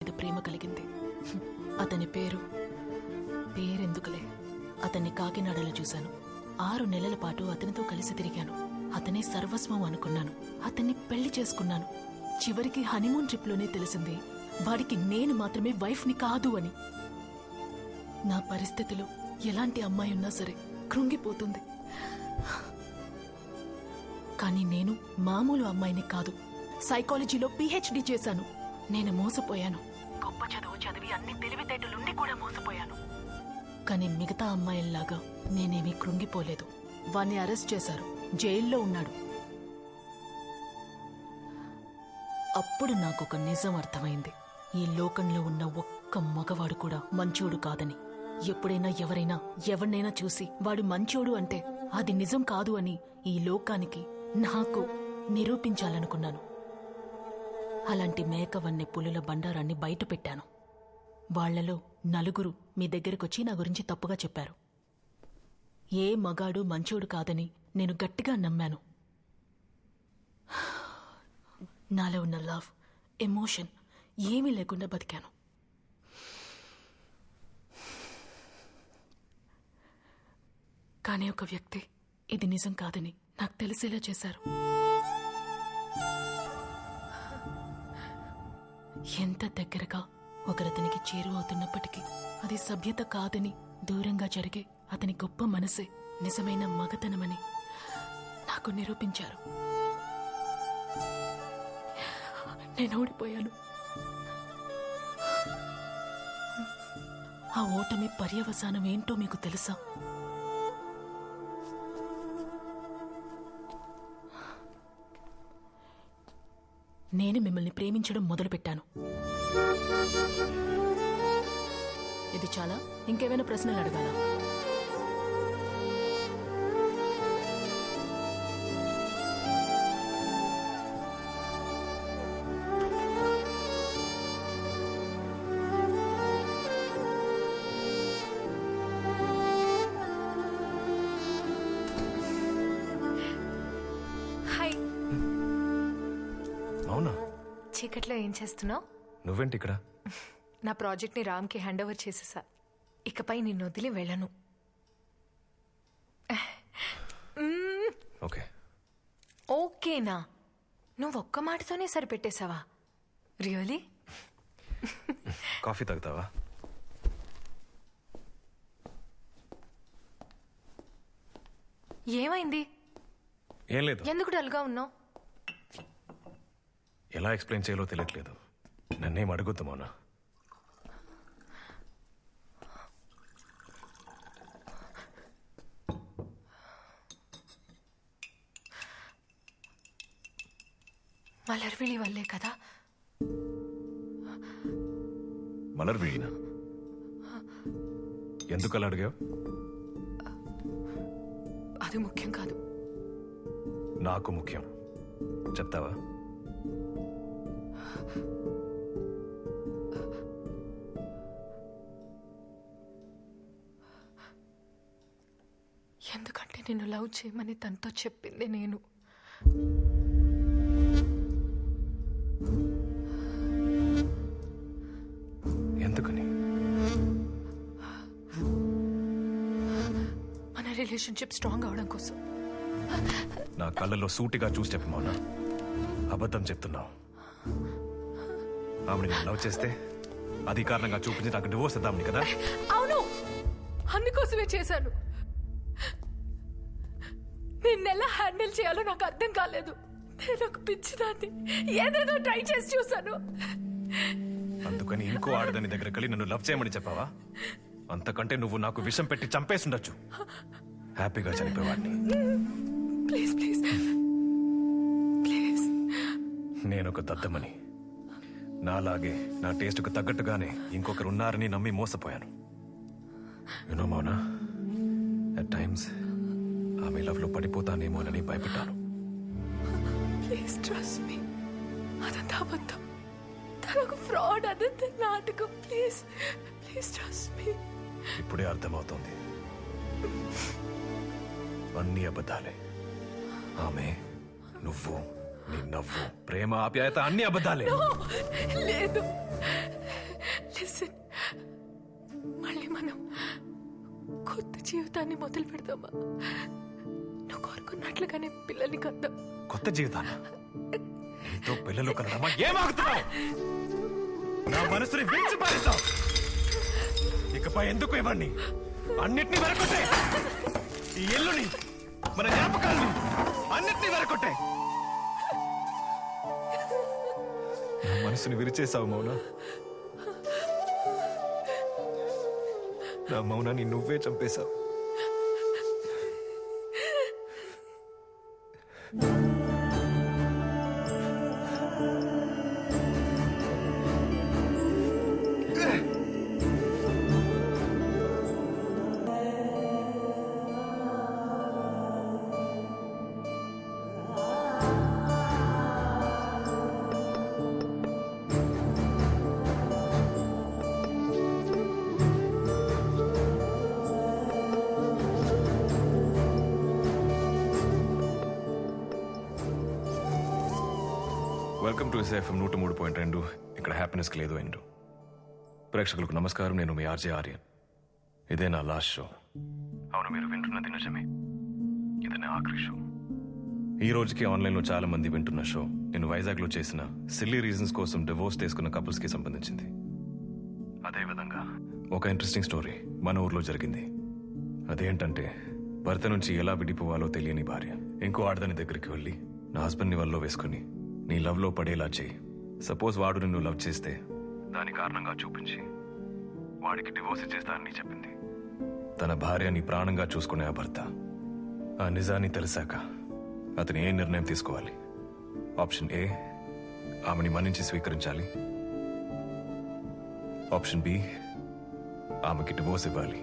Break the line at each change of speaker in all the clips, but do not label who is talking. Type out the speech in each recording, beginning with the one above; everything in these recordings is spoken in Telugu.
మీద ప్రేమ కలిగింది. అతని పేరెందుకులే, అతన్ని కాకినాడలో చూశాను. 6 నెలల పాటు అతనితో కలిసి తిరిగాను. అతనే సర్వస్వం అనుకున్నాను. అతన్ని పెళ్లి చేసుకున్నాను. చివరికి హనీమూన్ ట్రిప్లోనే తెలిసింది వాడికి నేను మాత్రమే వైఫ్ని కాదు అని. నా పరిస్థితిలో ఎలాంటి అమ్మాయి ఉన్నా సరే కృంగిపోతుంది. కానీ నేను మామూలు అమ్మాయిని కాదు. సైకాలజీలో PhD చేశాను. నేను మోసపోయాను. గొప్ప చదువు చదివి అన్ని తెలివితేటలుండి కూడా మోసపోయాను. కానీ మిగతా అమ్మాయిల్లాగా నేనేమీ కృంగిపోలేదు. వాణ్ణి అరెస్ట్ చేశారు. జైల్లో ఉన్నాడు. అప్పుడు నాకొక నిజం అర్థమైంది. ఈ లోకంలో ఉన్న ఒక్క మగవాడు కూడా మంచోడు కాదని. ఎప్పుడైనా ఎవరినైనా చూసి వాడు మంచోడు అంటే అది నిజం కాదు అని ఈ లోకానికి నాకు నిరూపించాలనుకున్నాను. అలాంటి మేకవన్నె పులుల బండారాన్ని బయట పెట్టాను. వాళ్లలో 4 మీ దగ్గరకొచ్చి నా గురించి తప్పుగా చెప్పారు. ఏ మగాడు మంచోడు కాదని నేను గట్టిగా నమ్మాను. నాలో ఉన్న లవ్, ఎమోషన్ ఏమీ లేకుండా బతికాను. కానీ ఒక వ్యక్తి ఇది నిజం కాదని నాకు తెలిసేలా చేశారు. ఎంత దగ్గరగా ఒకరతనికి చేరువవుతున్నప్పటికీ అది సభ్యత కాదని, దూరంగా జరిగే అతని గొప్ప మనసే నిజమైన మగతనమని నాకు నిరూపించారు. నేను ఓడిపోయాను. ఆ ఓటమి పర్యవసానం ఏంటో మీకు తెలుసా? నేను మిమ్మల్ని ప్రేమించడం మొదలుపెట్టాను. ఇది చాలా? ఇంకేమైనా ప్రశ్నలు అడగాలా?
అవునా?
చీకట్లో ఏం చేస్తున్నావు?
నువ్వేంటి ఇక్కడ?
నా ప్రాజెక్ట్ని రామ్కి హ్యాండ్ ఓవర్ చేసేసా. ఇకపై నిన్ను వదిలి వెళ్ళను.
ఓకే.
ఓకేనా? నువ్వు ఒక్క మాటతోనే సరిపెట్టేశావా? రియలీ?
కాఫీ తాగుతావా?
ఏమైంది?
ఏం లేదు.
ఎందుకు డల్గా ఉన్నావు?
ఎలా ఎక్స్ప్లెయిన్ చేయాలో తెలియట్లేదు. నన్నేం అడుగుద్దు మౌనా.
మలర్విళి వల్లే కదా?
మలర్విళినా? ఎందుకు అలా అడిగావు?
అది ముఖ్యం కాదు.
నాకు ముఖ్యం. చెప్తావా?
ఎందుకంటే నిన్ను లవ్ చేయమని తనతో చెప్పింది నేను.
ఎందుకని?
మన రిలేషన్షిప్ స్ట్రాంగ్ అవడం కోసం.
నా కళ్ళల్లో సూటిగా చూసి చెప్పు మౌనా. అబద్ధం చెప్తున్నావు. ఆమెను నేను లవ్ చేస్తే అది కారణంగా చూపించి నాకు డివోర్స్ ఇద్దామని కదా?
అవును, అందుకోసమే చేశాను. నిన్నెలా హ్యాండిల్ చేయాలో నాకు అర్థం కాలేదు. నేను ఒక పిచ్చిదాన్ని, ఏదేదో ట్రై చేసి చూశాను.
అందుకని ఇంకో ఆడదాని దగ్గరికి వెళ్ళి నన్ను లవ్ చేయమని చెప్పావా? అంతకంటే నువ్వు నాకు విషం పెట్టి చంపేసుండొచ్చు. హ్యాపీగా చనిపోయేవాడిని.
Please please please.
నేనొక దద్దమని, నాలాగే నా టేస్ట్కు తగ్గట్టుగానే ఇంకొకరు ఉన్నారని నమ్మి మోసపోయాను. యునో మౌనా, అట్ టైమ్స్ ఆమె లవ్ లో పడిపోతానేమోనని భయపడ్డాను.
Please trust me. అదంతా అబద్ధం. తనొక ఫ్రాడ్. అదంతా నాటకం. Please please trust me.
ఇప్పుడే అర్థమవుతోంది. అన్ని అబద్ధాలే. ఆమె, నువ్వు, నీ నవ్వు, ప్రేమ, ఆప్యాయత అన్ని అబద్ధాలే.
లేదు, లిసన్, మళ్ళీ మనం కొత్త జీవితాన్ని మొదలు పెడదామా? నువ్వు కోరుకున్నట్లుగానే పిల్లల్ని కద్దాం.
కొత్త జీవితాన్ని నీతో పిల్లలు కనడమా? ఏమాగుతున్నావు? నా మనసుని విడిచి పారేశావు. ఇకపై ఎందుకు ఇవ్వండి? అన్నిటినీ వెరకొట్టే. ఈ ఇల్లుని, మన జ్ఞాపకాల్ని అన్నిటినీ వెరకొట్టే. నా మనసుని విరిచేశావు మౌన. నా మౌనాన్ని నువ్వే చంపేశావు. Welcome to SFM 103.2. ఇక్కడ హ్యాపీనెస్ లేదు ఎండు. ప్రేక్షకులకు నమస్కారం. నేను మీ ఆర్జే ఆర్యన్. ఇదే నా లాస్ట్ షో. అవును, మీరు వింటున్నది నిజమే. ఇది నా ఆఖరి షో. ఈ రోజుకి ఆన్లైన్లో చాలా మంది వింటున్న షో నేను వైజాగ్లో చేసిన సిల్లీ రీజన్స్ కోసం డివోర్స్ తీసుకున్న కపుల్స్కి సంబంధించింది. అదేవిధంగా ఒక ఇంట్రెస్టింగ్ స్టోరీ మన ఊర్లో జరిగింది. అదేంటంటే, భర్త నుంచి ఎలా విడిపోవాలో తెలియని భార్య ఇంకో ఆడదాని దగ్గరికి వెళ్ళి నా హస్బెండ్ని వల్లో వేసుకుని నీ లవ్లో పడేలా చేయి. సపోజ్ వాడు నిన్ను లవ్ చేస్తే దాని కారణంగా చూపించి వాడికి డివోర్స్ ఇచ్చేస్తానని చెప్పింది. తన భార్యని ప్రాణంగా చూసుకునే ఆ భర్త ఆ నిజాన్ని తెలిసాక అతను ఏ నిర్ణయం తీసుకోవాలి? ఆప్షన్ ఏ, ఆమెని మన్నించి స్వీకరించాలి. ఆప్షన్ బి, ఆమెకి డివోర్స్ ఇవ్వాలి.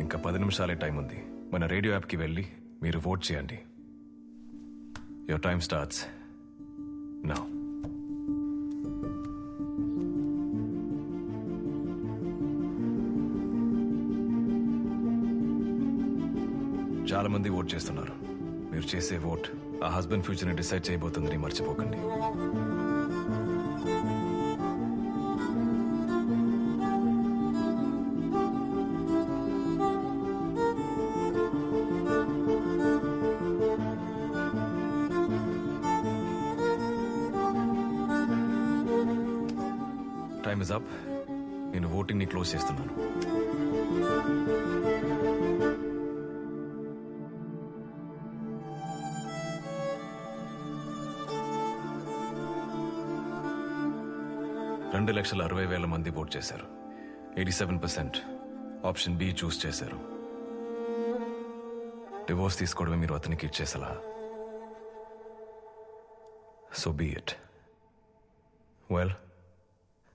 ఇంకా 10 నిమిషాలే టైం ఉంది. మన రేడియో యాప్కి వెళ్ళి మీరు ఓట్ చేయండి. Your time starts now. చాలా మంది ఓట్ చేస్తున్నారు. మీరు చేసే ఓట్ ఆ హస్బెండ్ ఫ్యూచర్ని డిసైడ్ చేయబోతుందని మర్చిపోకండి. Time is up. నేను ఓటింగ్ ని క్లోజ్ చేస్తున్నాను. రెండు 2,60,000 మంది ఓట్ చేశారు. 87% ఆప్షన్ బి చూస్ చేశారు. డివోర్స్ తీసుకోవడమే మీరు అతనికి ఇచ్చేసలా. So be it. వెల్,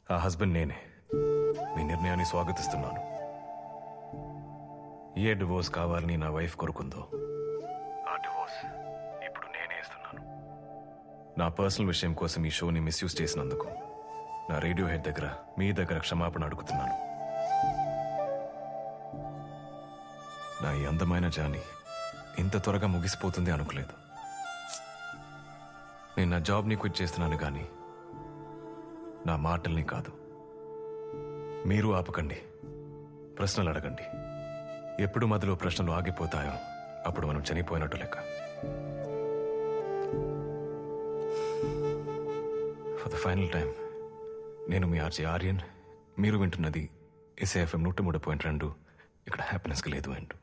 ఆ హస్బెండ్ నేనే. మీ నిర్ణయాన్ని స్వాగతిస్తున్నాను. ఏ డివోర్స్ కావాలని నా వైఫ్ కోరుకుందో ఆ డివోర్స్ ఇప్పుడు నేనే ఇస్తున్నాను. నా పర్సనల్ విషయం కోసం ఈ షోని మిస్యూజ్ చేసినందుకు నా రేడియో హెడ్ దగ్గర మీ దగ్గర క్షమాపణ అడుగుతున్నాను. నా ఈ అందమైన జాని ఇంత త్వరగా ముగిసిపోతుంది అనుకోలేదు. నేను నా జాబ్ని క్విట్ చేస్తున్నాను కానీ నా మాటల్ని కాదు. మీరు ఆపకండి, ప్రశ్నలు అడగండి. ఎప్పుడు మధ్యలో ప్రశ్నలు ఆగిపోతాయో అప్పుడు మనం చనిపోయినట్టు లెక్క. ఫర్ ద ఫైనల్ టైం, నేను మీ ఆర్జే ఆర్యన్. మీరు వింటున్నది ఎస్ఏఎఫ్ఎం 103.2. ఇక్కడ హ్యాపీనెస్కి లేదు అంటూ.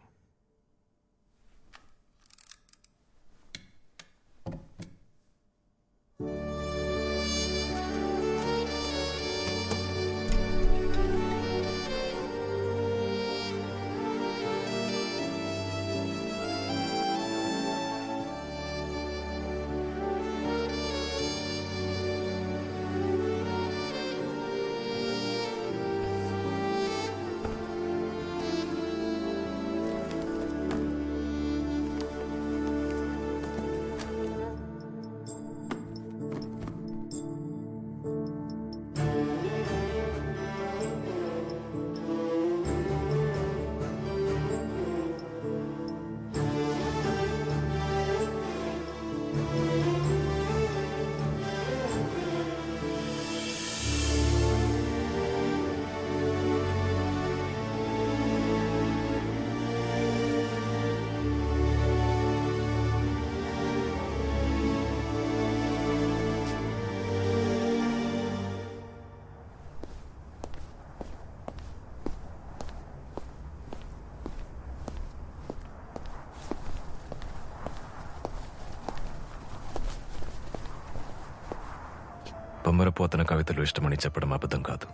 బొమ్మరపోతన కవితలు ఇష్టమని చెప్పడం అబద్ధం కాదు,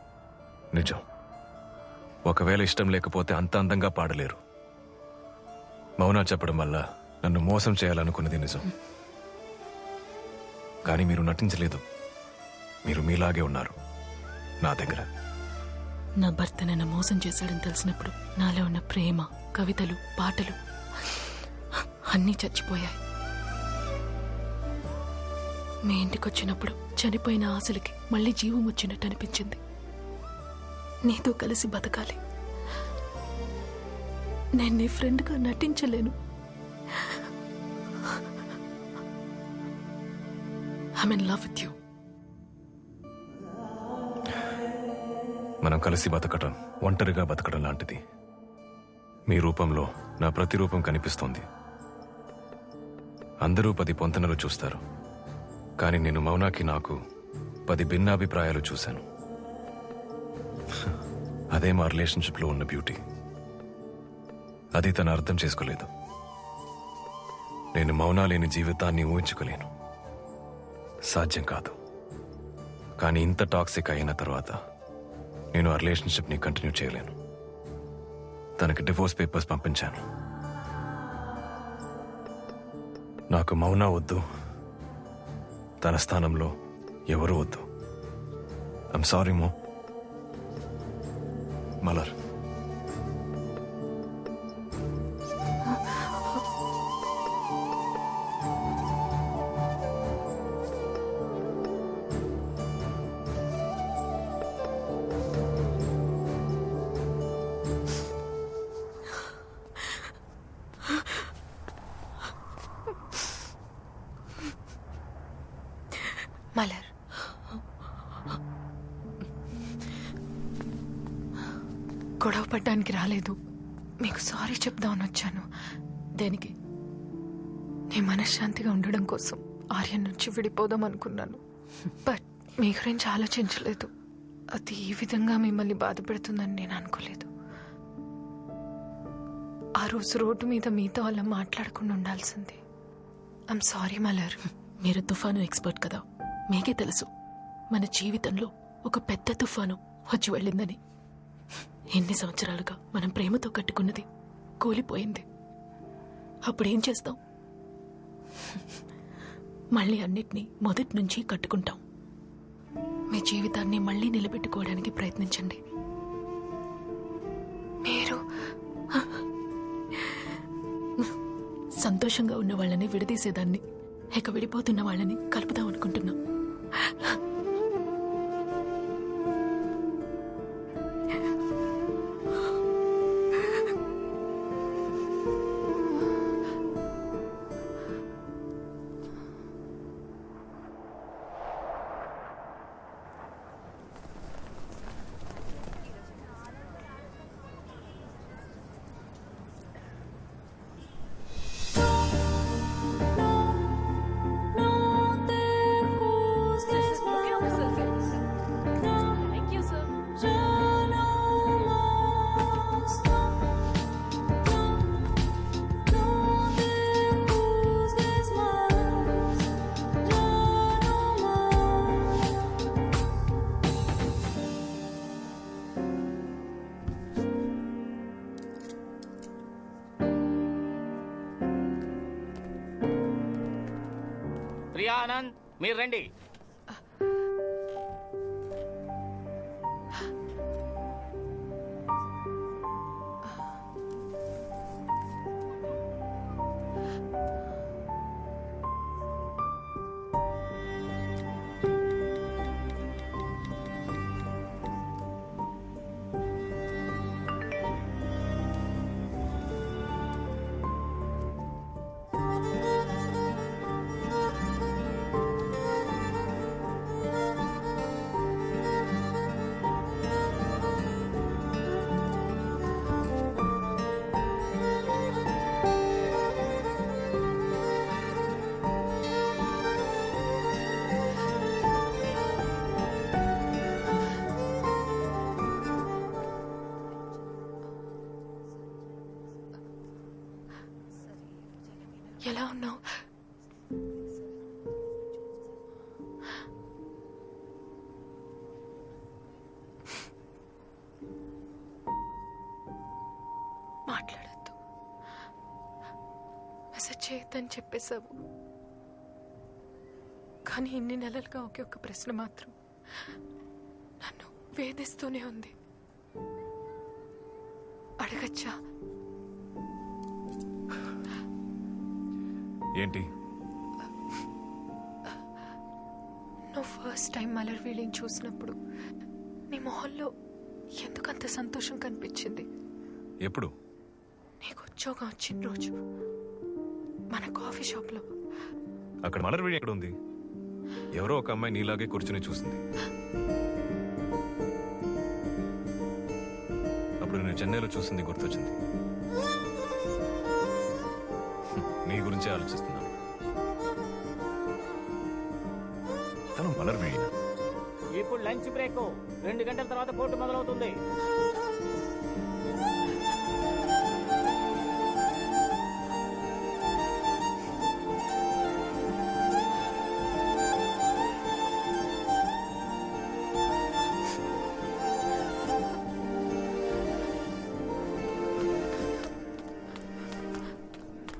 నిజం. ఒకవేళ ఇష్టం లేకపోతే అంత అందంగా పాడలేరు. మౌనా చెప్పడం వల్ల నన్ను మోసం చేయాలనుకున్నది నిజం. కానీ మీరు నటించలేదు. మీరు మీలాగే ఉన్నారు నా దగ్గర.
నా భర్త నన్ను మోసం చేశాడని తెలిసినప్పుడు నాలో ఉన్న ప్రేమ, కవితలు, పాటలు అన్నీ చచ్చిపోయాయి. మీ ఇంటికొచ్చినప్పుడు చనిపోయిన ఆశలకి మళ్ళీ జీవం వచ్చినట్టు అనిపించింది. నీతో కలిసి బతకాలి. నేను నీ ఫ్రెండ్గా నటించలేను. I'm in love with you.
మనం కలిసి బతకటం ఒంటరిగా బతకడం లాంటిది. మీ రూపంలో నా ప్రతి రూపం కనిపిస్తోంది. అందరూ 10 పొంతనలు చూస్తారు, కానీ నేను మౌనాకి నాకు 10 భిన్నాభిప్రాయాలు చూశాను. అదే మా రిలేషన్షిప్లో ఉన్న బ్యూటీ. అది తను అర్థం చేసుకోలేదు. నేను మౌనా లేని జీవితాన్ని ఊహించుకోలేను, సాధ్యం కాదు. కానీ ఇంత టాక్సిక్ అయిన తర్వాత నేను ఆ రిలేషన్షిప్ని కంటిన్యూ చేయలేను. తనకి డివోర్స్ పేపర్స్ పంపించాను. నాకు మౌనా వద్దు, తన స్థానంలో ఎవరు వద్దు. I'm sorry Malar.
మలర్, గొడవ పడ్డానికి రాలేదు. మీకు సారీ చెప్దామని వచ్చాను.
దేనికి?
నీ మనశ్శాంతిగా ఉండడం కోసం ఆర్యన్ నుంచి విడిపోదాం అనుకున్నాను. బట్ మీ గురించి ఆలోచించలేదు. అది ఈ విధంగా మిమ్మల్ని బాధ పెడుతుందని నేను అనుకోలేదు. ఆ రోజు రోడ్డు మీద మీతో అలా మాట్లాడకుండా ఉండాల్సింది. I'm sorry Malar.
మీరు తుఫాను ఎక్స్పర్ట్ కదా, మీకే తెలుసు మన జీవితంలో ఒక పెద్ద తుఫాను వచ్చి వెళ్ళిందని. ఎన్ని సంవత్సరాలుగా మనం ప్రేమతో కట్టుకున్నది కూలిపోయింది. అప్పుడేం చేస్తాం? మళ్ళీ అన్నిటినీ మొదటి నుంచి కట్టుకుంటాం. మీ జీవితాన్ని మళ్ళీ నిలబెట్టుకోవడానికి ప్రయత్నించండి.
మీరు
సంతోషంగా ఉన్న వాళ్ళని విడదీసేదాన్ని, ఇక విడిపోతున్న వాళ్ళని కలుపుదాం అనుకుంటున్నా.
ప్రియా ఆనంద్, మీరు రండి.
ఎలా ఉన్నావు? చేయొద్దని చెప్పేశావు. కానీ ఇన్ని నెలలుగా ఒకే ఒక ప్రశ్న మాత్రం నన్ను వేధిస్తూనే ఉంది. అడగచ్చా?
ఏంటి?
నువ్వు ఫస్ట్ టైం మలర్వీళ్ళని చూసినప్పుడు నీ మొహంలో ఎందుకంత సంతోషం కనిపించింది?
ఎప్పుడు?
నీకు ఉద్యోగం వచ్చిన రోజు మన కాఫీ షాప్లో.
అక్కడ మలర్వీడి ఎక్కడ ఉంది? ఎవరో ఒక అమ్మాయి నీలాగే కూర్చుని చూసింది. అప్పుడు నేను చెన్నైలో చూసింది గుర్తొచ్చింది. నీ గురించే ఆలోచిస్తున్నాను. తను మలర్వీడినా?
ఇప్పుడు లంచ్ బ్రేక్, 2 గంటల తర్వాత కోర్టు మొదలవుతుంది.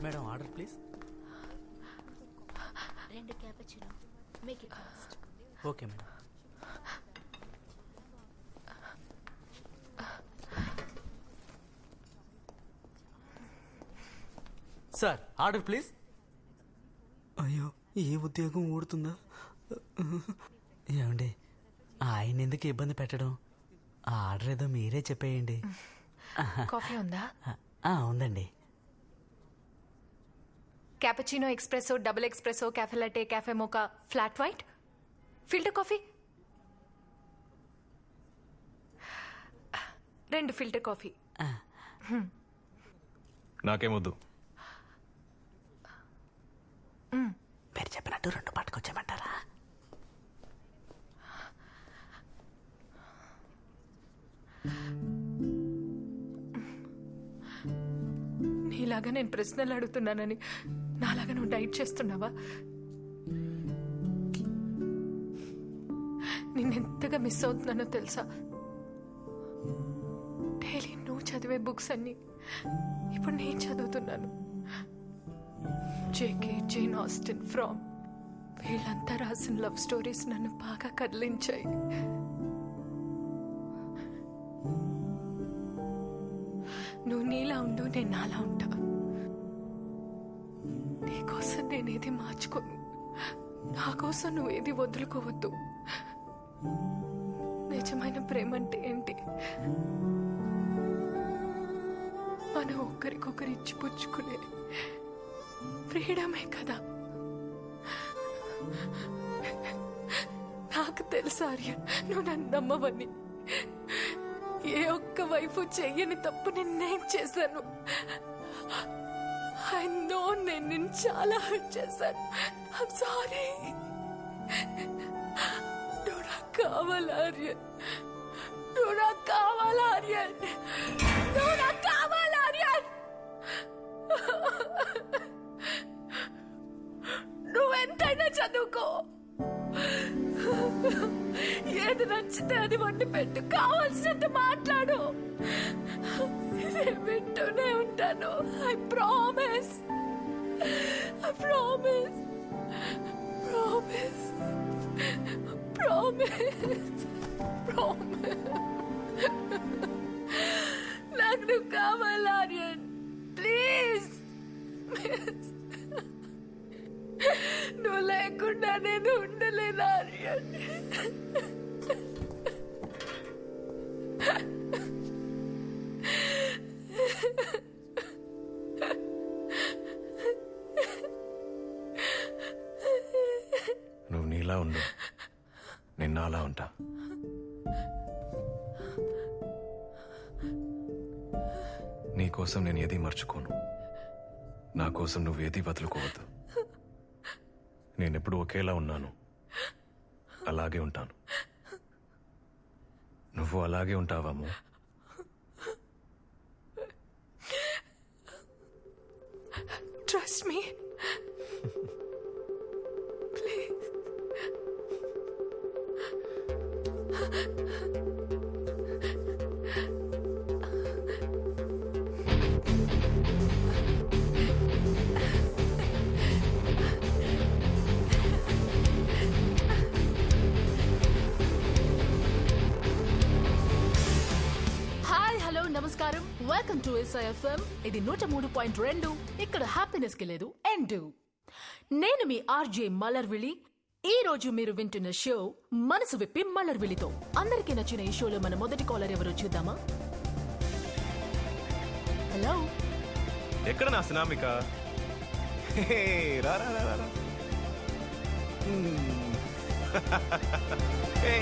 Madam order please.
2 cappuccino, make it fast.
Okay madam. Sir order please. అయ్యో, ఏ ఉద్యోగం ఊడుతుందా? ఏమండి, ఆయన ఎందుకు ఇబ్బంది పెట్టడం? ఆ ఆర్డర్ ఏదో మీరే చెప్పేయండి.
కాఫీ ఉందా?
ఉందండి.
Cappuccino, espresso, double espresso, cafe latte, cafe mocha, flat white, filter coffee. 2 filter coffee.
నాకేమొద్దు.
మీరు చెప్పినట్టు 2 పట్టుకొచ్చామంటారా?
నీలాగా నేను ప్రశ్నలు అడుగుతున్నానని నాలాగా నువ్వు డైట్ చేస్తున్నావా? నిన్నెంతగా మిస్ అవుతున్నానో తెలుసా? డైలీ నువ్వు చదివే బుక్స్ అన్ని ఇప్పుడు నేను చదువుతున్నాను. జేకే, జేన్ ఆస్టిన్, ఫ్రామ్, వీళ్ళంతా రాసిన లవ్ స్టోరీస్ నన్ను బాగా కదిలించాయి. నువ్వు నీలా ఉండు, నేను నాలా ఉంటా. నీకోసం నేనేది మార్చుకోను, నా కోసం నువ్వేది వదులుకోవద్దు. నిజమైన ప్రేమ అంటే ఏంటి? మనం ఒకరికొకరు ఇచ్చిపుచ్చుకునే ఫ్రీడమే కదా. నాకు తెలుసు ఆర్యన్, నువ్వు నన్ను నమ్మవని. ఏ ఒక్క వైపు చెయ్యని తప్పు నేనేం చేశాను? ఐ నో, నేను నిన్ను చాలా హర్ట్ చేశాను. I'm sorry. నువ్వు నాకు కావాలి ఆర్యన్, నువ్వు నాకు కావాలి ఆర్యన్, నువ్వు నాకు కావాలి ఆర్యన్. నువ్వెంతైనా చదువుకో, ఏది నచ్చితే అది వండి పెట్టు, కావాల్సినంత మాట్లాడు. వింటూనే ఉంటాను. I promise, I promise, promise, promise, promise. నాకు నువ్వు కావాలి ఆర్యన్, ప్లీజ్. నువ్వు లేకుండా నేను ఉండలేను ఆర్యన్.
నువ్వు నీలా ఉండు, నిన్న అలా ఉంటా. నీ కోసం నేను ఏది మర్చుకోను, నా కోసం నువ్వు ఏది వదులుకోవద్దు. నేనెప్పుడు ఒకేలా ఉన్నాను, అలాగే ఉంటాను. నువ్వు అలాగే ఉంటావాము.
Trust me. Please.
నమస్కారం, వెల్కమ్ టు SIFM. ఇది 103.2. ఇక్కడ హ్యాపీనెస్ కి లేదు ఎండ్. నేను మీ ఆర్జే మలర్విళి. ఈ రోజు మీరు వింటున్న షో మనసు విప్పి మలర్విళితో. అందరికీ నచ్చిన ఈ షోలో మన మొదటి కాలర్ ఎవరో చూద్దామా? హలో,
ఎక్కడ నా సినామిక? హే, రా రా రా రా. హే